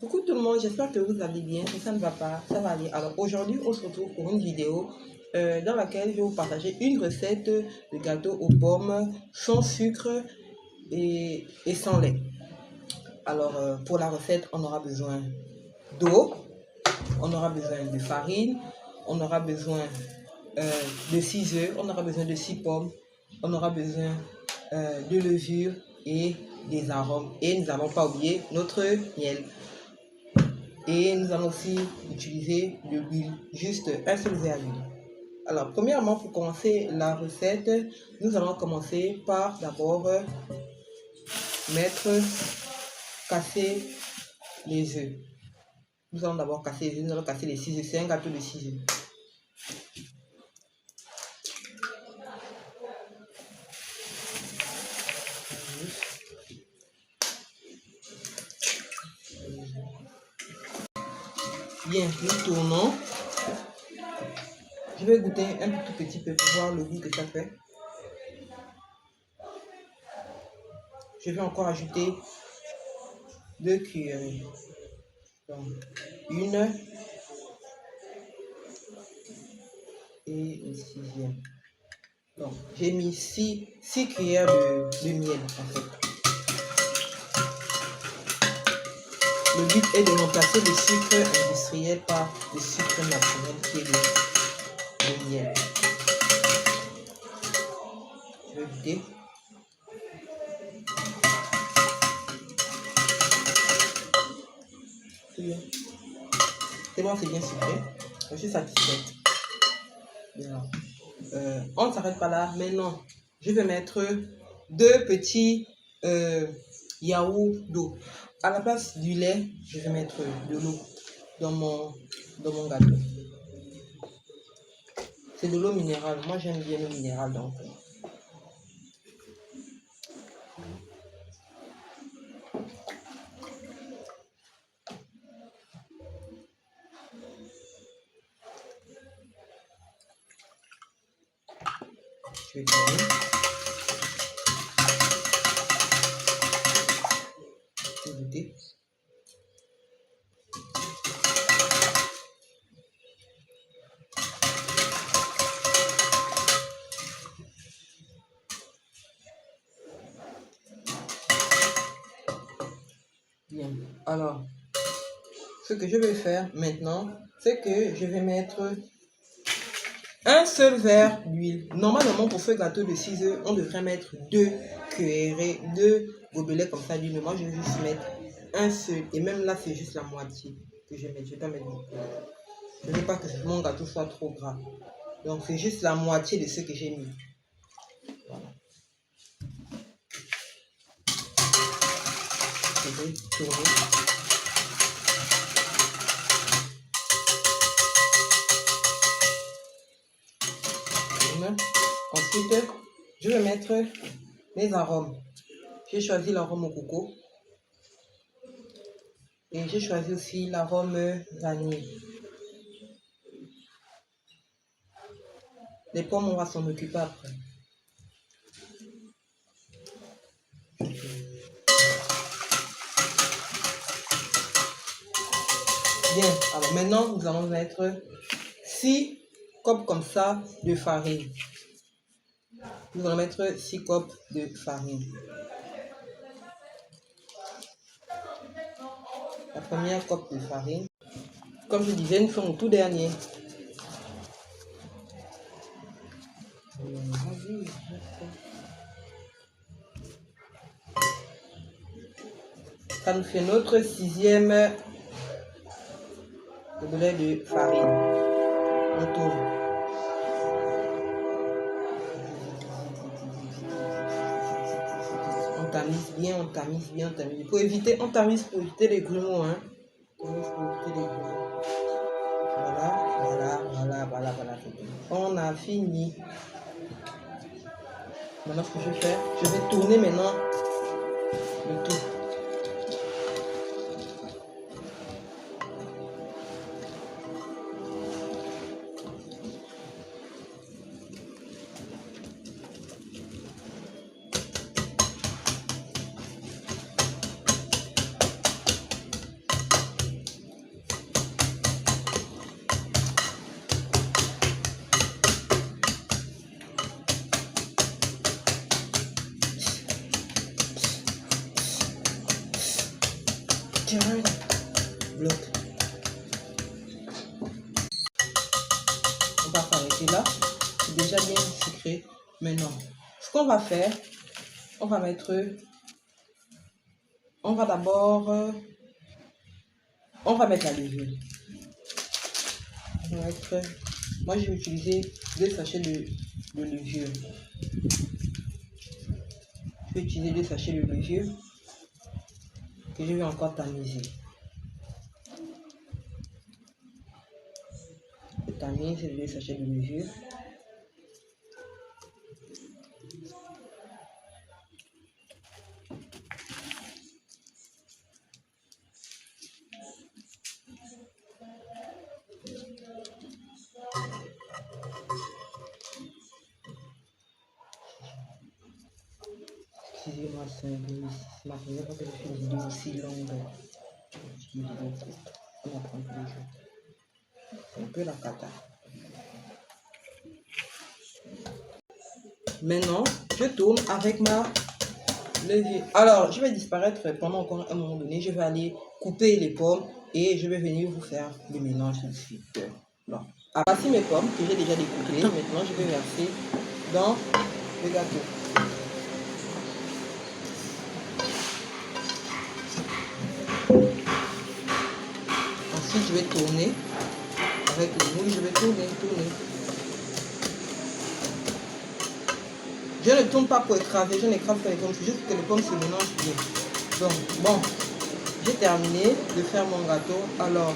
Coucou tout le monde, j'espère que vous allez bien. Si ça ne va pas, ça va aller. Alors aujourd'hui, on se retrouve pour une vidéo dans laquelle je vais vous partager une recette de gâteau aux pommes sans sucre et sans lait. Alors pour la recette, on aura besoin d'eau, on aura besoin de farine, on aura besoin de 6 œufs, on aura besoin de 6 pommes, on aura besoin de levure et des arômes. Et nous n'allons pas oublier notre miel. Et nous allons aussi utiliser de l'huile, juste un seul verre d'huile. Alors, premièrement, pour commencer la recette, nous allons commencer par d'abord casser les œufs. Nous allons d'abord casser les œufs, nous allons casser les 6 œufs. C'est un gâteau de 6 œufs. Bien, nous tournons. Je vais goûter un tout petit peu pour voir le goût que ça fait. Je vais encore ajouter 2 cuillerées. Donc, une et une 6e. Donc, j'ai mis 6 cuillères de miel en fait. Le but est de remplacer le sucre industriel par le sucre naturel qui est le miel. Je vais goûter. C'est bon, c'est bien sucré. Je suis satisfaite. Bien. On ne s'arrête pas là. Maintenant, je vais mettre 2 petits yaourts d'eau. À la place du lait, je vais mettre de l'eau dans mon gâteau. C'est de l'eau minérale. Moi, j'aime bien l'eau minérale. Donc, je vais tourner. Je vais goûter. Bien. Alors, ce que je vais faire maintenant, c'est que je vais mettre un seul verre d'huile. Normalement, pour ce gâteau de 6 œufs, on devrait mettre 2 cuillerées, 2 gobelets comme ça d'huile. Mais moi, je vais juste mettre un seul. Et même là, c'est juste la moitié que je vais mettre. Je vais pas mettre beaucoup. Je ne veux pas que mon gâteau soit trop gras. Donc, c'est juste la moitié de ce que j'ai mis. Voilà. Je vais tourner. Ensuite, je vais mettre mes arômes. J'ai choisi l'arôme au coco. Et j'ai choisi aussi l'arôme vanille. Les pommes, on va s'en occuper après. Bien, alors maintenant, nous allons mettre 6 copes comme ça de farine. Nous allons mettre 6 copes de farine. La première cope de farine. Comme je disais, nous sommes au tout dernier. Ça nous fait notre 6e gobelet de farine. On tourne. On tamise bien, on tamise bien, on tamise. On tamise pour éviter les grumeaux, hein. Voilà. On a fini. Maintenant, ce que je vais faire, je vais tourner maintenant le tout. naturel. Bloc. On va s'arrêter là. C'est déjà bien sucré. Maintenant, ce qu'on va faire, on va mettre... On va d'abord... on va mettre la levure. On va mettre... Moi, je vais utiliser 2 sachets de levure. Je vais utiliser 2 sachets de levure que je vais encore tamiser. Je tamise les 2 sachets de levure. Excusez-moi, c'est ma première fois que je fais une vidéo aussi longue. Une vidéo courte. On apprend tous les jours. C'est un peu la cata. Maintenant, je tourne avec ma levure. Alors, je vais disparaître pendant encore un moment donné. Je vais aller couper les pommes et je vais venir vous faire le mélange tout de suite. Bon. Voici mes pommes que j'ai déjà découpées. Maintenant, je vais verser dans le gâteau. Ensuite, je vais tourner avec le moule. Je vais tourner. Je ne tourne pas pour écraser, je n'écrase pas les pommes, c'est juste que les pommes se mélangent bien. Donc, bon, j'ai terminé de faire mon gâteau. Alors,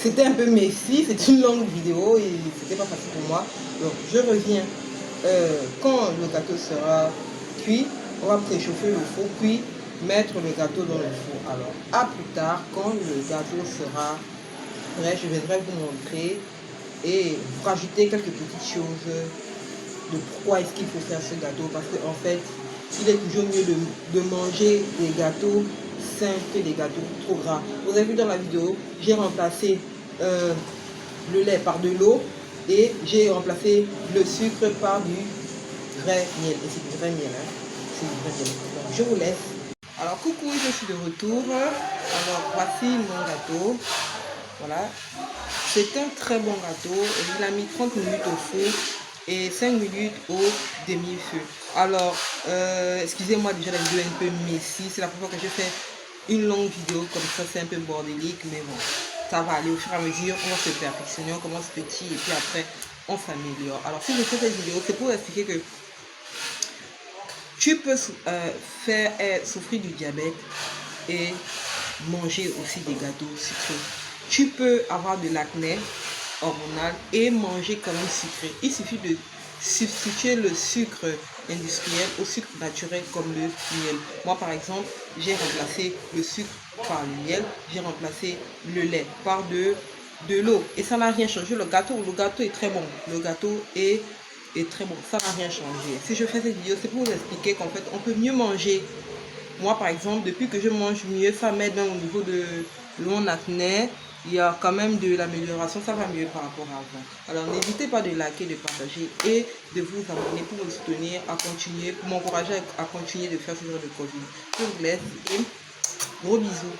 c'était un peu messy, c'est une longue vidéo et c'était pas facile pour moi. Donc, je reviens quand le gâteau sera cuit. On va préchauffer le four, puis mettre le gâteau dans le four. Alors, à plus tard, quand le gâteau sera prêt, je viendrai vous montrer et vous rajouter quelques petites choses de pourquoi est-ce qu'il faut faire ce gâteau, parce qu'en fait il est toujours mieux de manger des gâteaux sains que des gâteaux trop gras. Vous avez vu dans la vidéo, j'ai remplacé le lait par de l'eau et j'ai remplacé le sucre par du vrai miel, et c'est du vrai miel, hein. C'est du vrai miel. Donc je vous laisse. Alors coucou, je suis de retour. Alors voici mon gâteau. Voilà, c'est un très bon gâteau. Il a mis 30 minutes au four et 5 minutes au demi-feu. Alors, excusez-moi déjà la vidéo est un peu messy. C'est la première fois que je fais une longue vidéo comme ça, c'est un peu bordélique, mais bon, ça va aller au fur et à mesure. On va se perfectionner, on commence petit et puis après, on s'améliore. Alors, si je fais cette vidéo, c'est pour expliquer que tu peux faire souffrir du diabète et manger aussi des gâteaux sucrés. Tu peux avoir de l'acné hormonal et manger quand même sucré. Il suffit de substituer le sucre industriel au sucre naturel comme le miel. Moi par exemple, j'ai remplacé le sucre par le miel, j'ai remplacé le lait par de l'eau et ça n'a rien changé. Le gâteau est très bon. Le gâteau est très bon, ça n'a rien changé. Si je fais cette vidéo, c'est pour vous expliquer qu'en fait on peut mieux manger. Moi par exemple, depuis que je mange mieux, ça m'aide même au niveau de mon acné. Il y a quand même de l'amélioration, ça va mieux par rapport à avant. Alors n'hésitez pas de liker, de partager et de vous abonner pour me soutenir à continuer, pour m'encourager à continuer de faire ce genre de contenu. Je vous laisse et gros bisous.